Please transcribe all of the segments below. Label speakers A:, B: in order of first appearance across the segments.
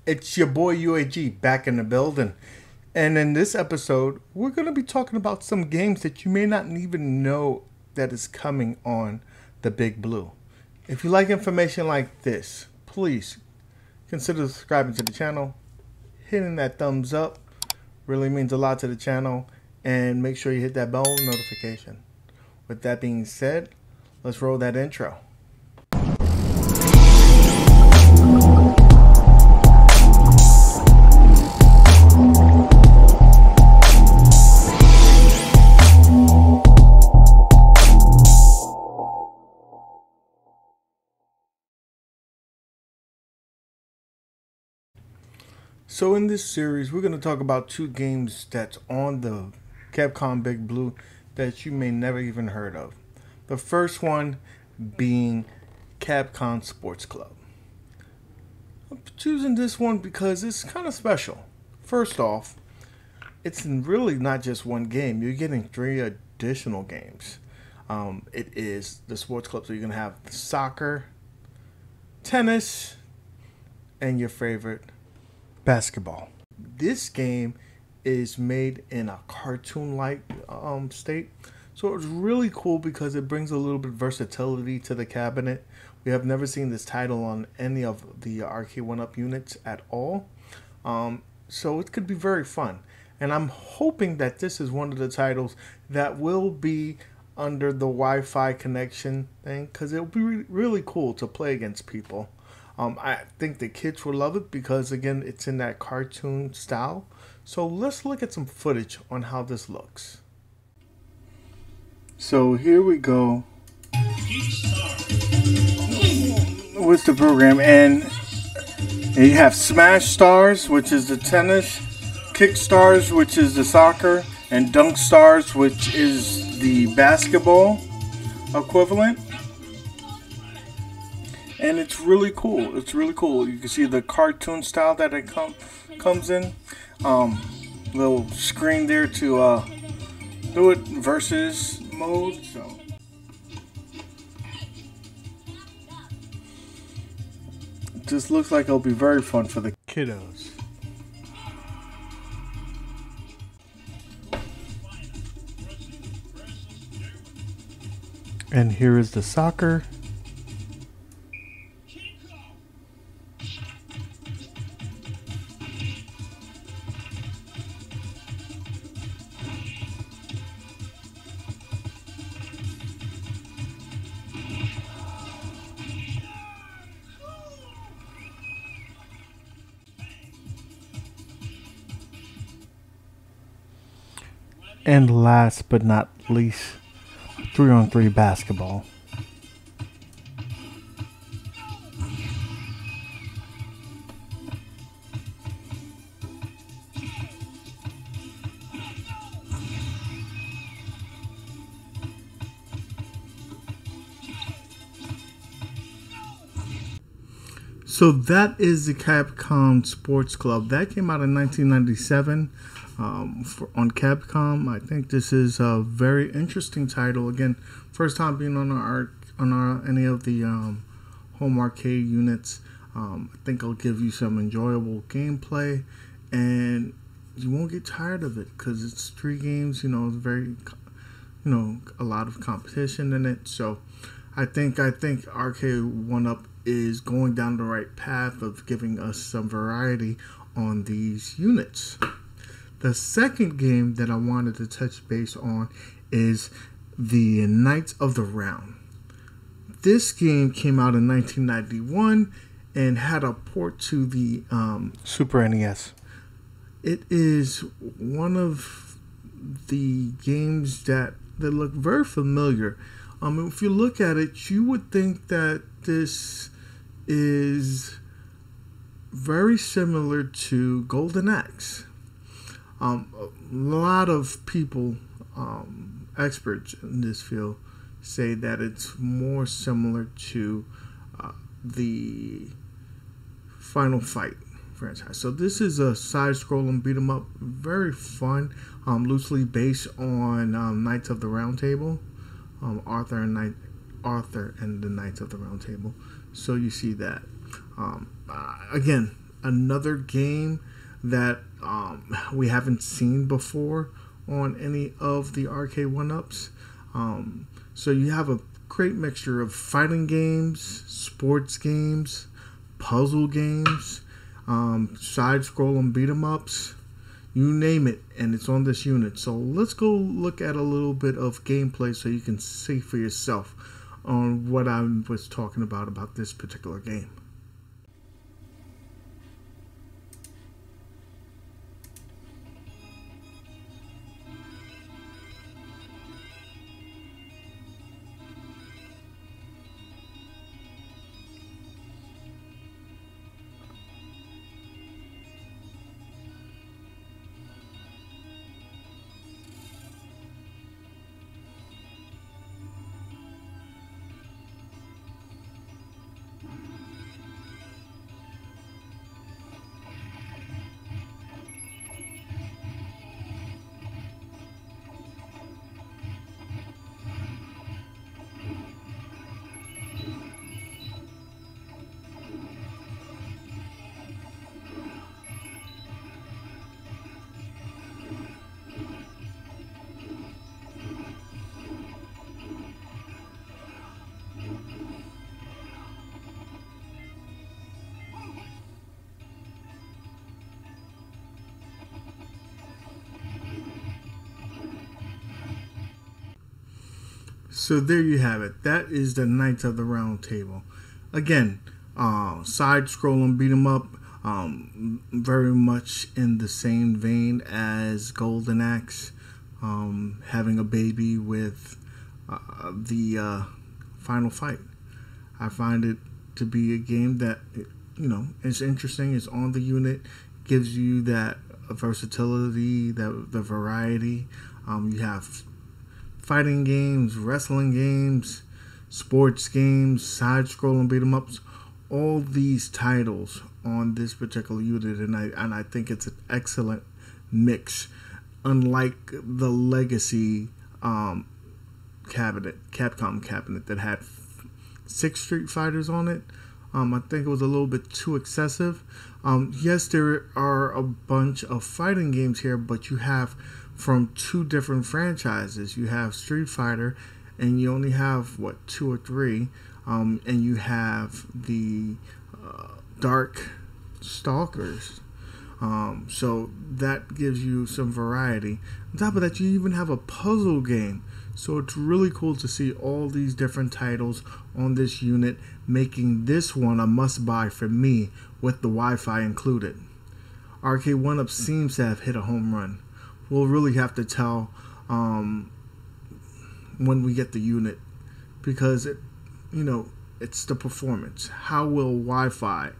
A: It's your boy UAG back in the building. And in this episode, we're going to be talking about some games that you may not even know that is coming on the Big Blue. If you like information like this, please consider subscribing to the channel. Hitting that thumbs up really means a lot to the channel. And make sure you hit that bell notification. With that being said, let's roll that intro. So in this series, we're going to talk about two games that's on the Capcom Big Blue that you may never even heard of. The first one being Capcom Sports Club. I'm choosing this one because it's kind of special. First off, it's really not just one game. You're getting 3 additional games. It is the sports club, so you're going to have soccer, tennis, and your favorite basketball. This game is made in a cartoon-like state, so it's really cool because it brings a little bit of versatility to the cabinet. We have never seen this title on any of the arcade 1-up units at all, so it could be very fun. And I'm hoping that this is one of the titles that will be under the Wi-Fi connection thing, because it'll be really cool to play against people. I think the kids will love it because, again, it's in that cartoon style. So let's look at some footage on how this looks. So here we go with the program, and you have Smash Stars, which is the tennis, Kick Stars, which is the soccer, and Dunk Stars, which is the basketball equivalent. And it's really cool. It's really cool. You can see the cartoon style that it comes in. Little screen there to do it versus mode. So it just looks like it'll be very fun for the kiddos. And here is the soccer. And last but not least, 3-on-3 basketball. So that is the Capcom Sports Club. That came out in 1997 on Capcom. I think this is a very interesting title. Again, first time being on any of the home arcade units. I think it'll give you some enjoyable gameplay, and you won't get tired of it because it's 3 games. It's very, a lot of competition in it. So I think arcade 1-up is going down the right path of giving us some variety on these units. The second game that I wanted to touch base on is the Knights of the Round. This game came out in 1991 and had a port to the Super NES. It is one of the games that look very familiar. If you look at it, you would think that this is very similar to Golden Axe. A lot of people, experts in this field, say that it's more similar to the Final Fight franchise. So this is a side-scrolling beat-em-up, very fun, loosely based on Knights of the Round Table, Arthur and the Knights of the Round Table. So you see that. Again, another game that we haven't seen before on any of the arcade 1-ups. So you have a great mixture of fighting games, sports games, puzzle games, side-scrolling beat-em-ups, you name it, and it's on this unit. So let's go look at a little bit of gameplay so you can see for yourself on what I was talking about this particular game. So there you have it. That is the Knights of the Round Table. Again, side-scrolling beat 'em up, very much in the same vein as Golden Axe, having a baby with the Final Fight. I find it to be a game that, is interesting. It's on the unit, gives you that versatility, the variety. You have fighting games, wrestling games, sports games, side-scrolling beat-em-ups, all these titles on this particular unit, and I think it's an excellent mix. Unlike the Legacy Capcom cabinet that had 6 Street Fighters on it, I think it was a little bit too excessive. Yes, there are a bunch of fighting games here, but you have from 2 different franchises. You have Street Fighter, and you only have 2 or 3, and you have the Dark Stalkers. So that gives you some variety. On top of that, you even have a puzzle game. So it's really cool to see all these different titles on this unit, making this one a must-buy for me with the Wi-Fi included. Arcade 1-Up seems to have hit a home run. We'll really have to tell when we get the unit, because it's the performance. How will Wi-Fi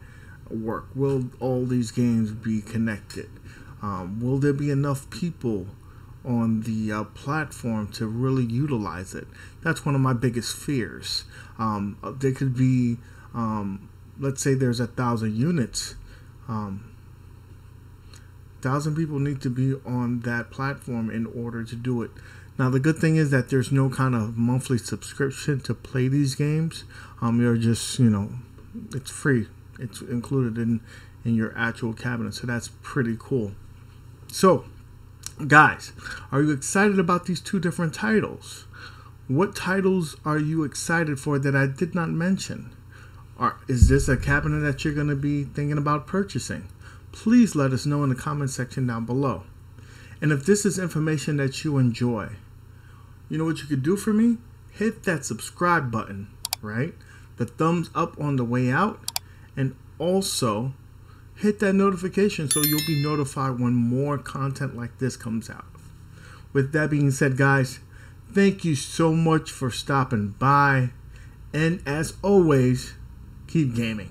A: work? Will all these games be connected? Will there be enough people on the platform to really utilize it? That's one of my biggest fears. There could be, let's say there's 1,000 units. 1,000 people need to be on that platform in order to do it. Now, the good thing is that there's no kind of monthly subscription to play these games. You're just, it's free. It's included in your actual cabinet. So that's pretty cool. So, guys, are you excited about these 2 different titles? What titles are you excited for that I did not mention? Is this a cabinet that you're going to be thinking about purchasing? Please let us know in the comment section down below. And if this is information that you enjoy, you know what you could do for me? Hit that subscribe button, right? The thumbs up on the way out, and also hit that notification so you'll be notified when more content like this comes out. With that being said, guys, thank you so much for stopping by, and as always, keep gaming.